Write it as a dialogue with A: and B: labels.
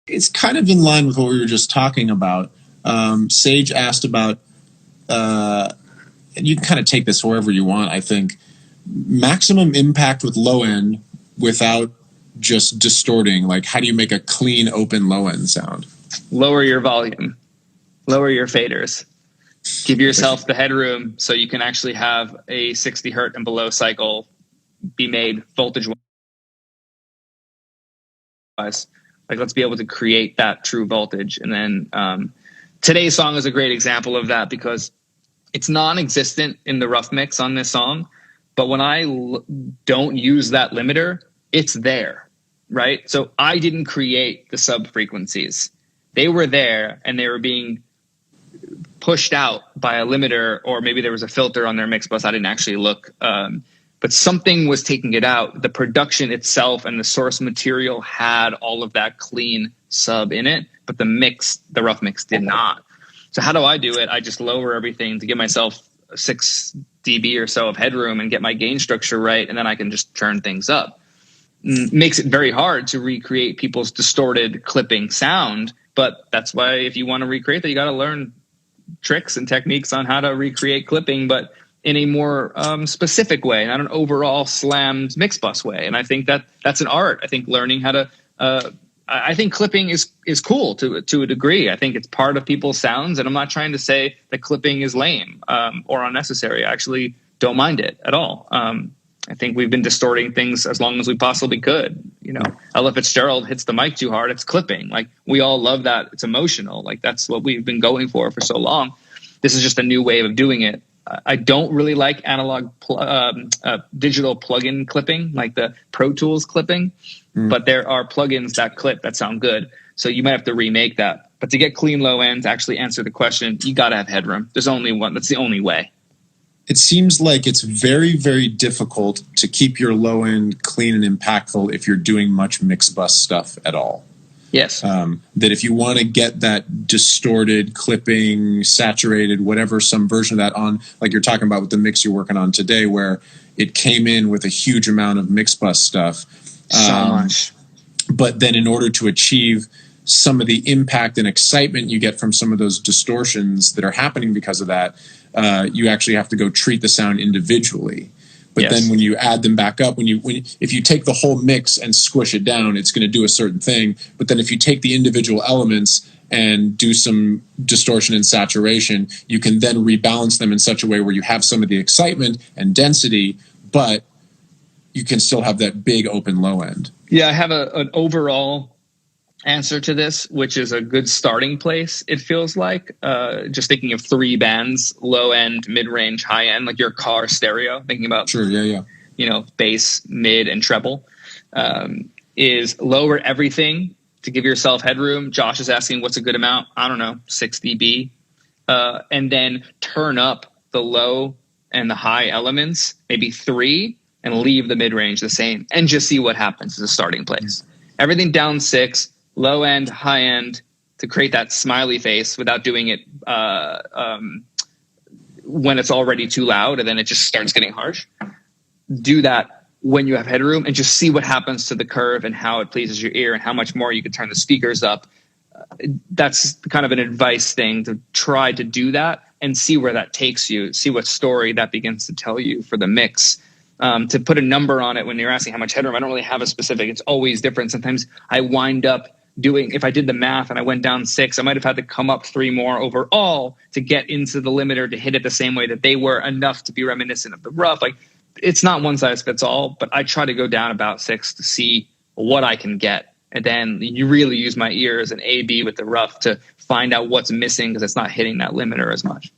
A: it's kind of in line with what we were just talking about. Sage asked about, and you can kind of take this wherever you want, I think, maximum impact with low end without just distorting. Like, how do you make a clean, open low end sound?
B: Lower your volume, lower your faders, give yourself the headroom so you can actually have a 60 hertz and below cycle be made voltage wise. Like, let's be able to create that true voltage. And then today's song is a great example of that because it's non-existent in the rough mix on this song. But when I don't use that limiter, it's there, right? So I didn't create the sub frequencies. They were there and they were being pushed out by a limiter, or maybe there was a filter on their mix bus. I didn't actually look. But something was taking it out. The production itself and the source material had all of that clean sub in it, but the rough mix did not. So how do I do it? I just lower everything to give myself 6 dB or so of headroom and get my gain structure right, and then I can just turn things up. Makes it very hard to recreate people's distorted clipping sound, but that's why if you want to recreate that, you got to learn tricks and techniques on how to recreate clipping, but in a more specific way, not an overall slammed mix bus way. And I think that's an art. I think learning how to, I think clipping is cool to a degree. I think it's part of people's sounds. And I'm not trying to say that clipping is lame or unnecessary. I actually don't mind it at all. I think we've been distorting things as long as we possibly could. You know, Ella Fitzgerald hits the mic too hard, it's clipping. Like, we all love that. It's emotional. Like, that's what we've been going for so long. This is just a new way of doing it. I don't really like analog digital plugin clipping, like the Pro Tools clipping, but there are plugins that clip that sound good. So you might have to remake that. But to get clean low ends, actually answer the question, you got to have headroom. There's only one. That's the only way.
A: It seems like it's very, very difficult to keep your low end clean and impactful if you're doing much mix bus stuff at all.
B: Yes.
A: That if you want to get that distorted, clipping, saturated, whatever, some version of that on, like you're talking about with the mix you're working on today, where it came in with a huge amount of mix bus stuff.
B: So much.
A: But then in order to achieve some of the impact and excitement you get from some of those distortions that are happening because of that, you actually have to go treat the sound individually. But then when you add them back up, if you take the whole mix and squish it down, it's going to do a certain thing. But then if you take the individual elements and do some distortion and saturation, you can then rebalance them in such a way where you have some of the excitement and density, but you can still have that big open low end.
B: Yeah, I have an overall answer to this, which is a good starting place, it feels like. Just thinking of 3 bands, low end, mid range, high end, like your car stereo, thinking about bass, mid, and treble, is lower everything to give yourself headroom. Josh is asking what's a good amount. I don't know, 6 dB. And then turn up the low and the high elements, maybe 3, and leave the mid range the same, and just see what happens as a starting place. Everything down 6, low end, high end, to create that smiley face without doing it when it's already too loud and then it just starts getting harsh. Do that when you have headroom and just see what happens to the curve and how it pleases your ear and how much more you can turn the speakers up. That's kind of an advice thing, to try to do that and see where that takes you, see what story that begins to tell you for the mix. To put a number on it when you're asking how much headroom, I don't really have a specific. It's always different. Sometimes I wind up doing, if I did the math and I went down 6, I might have had to come up 3 more overall to get into the limiter to hit it the same way that they were, enough to be reminiscent of the rough. Like, it's not one size fits all, but I try to go down about 6 to see what I can get. And then you really use my ears and A/B with the rough to find out what's missing because it's not hitting that limiter as much.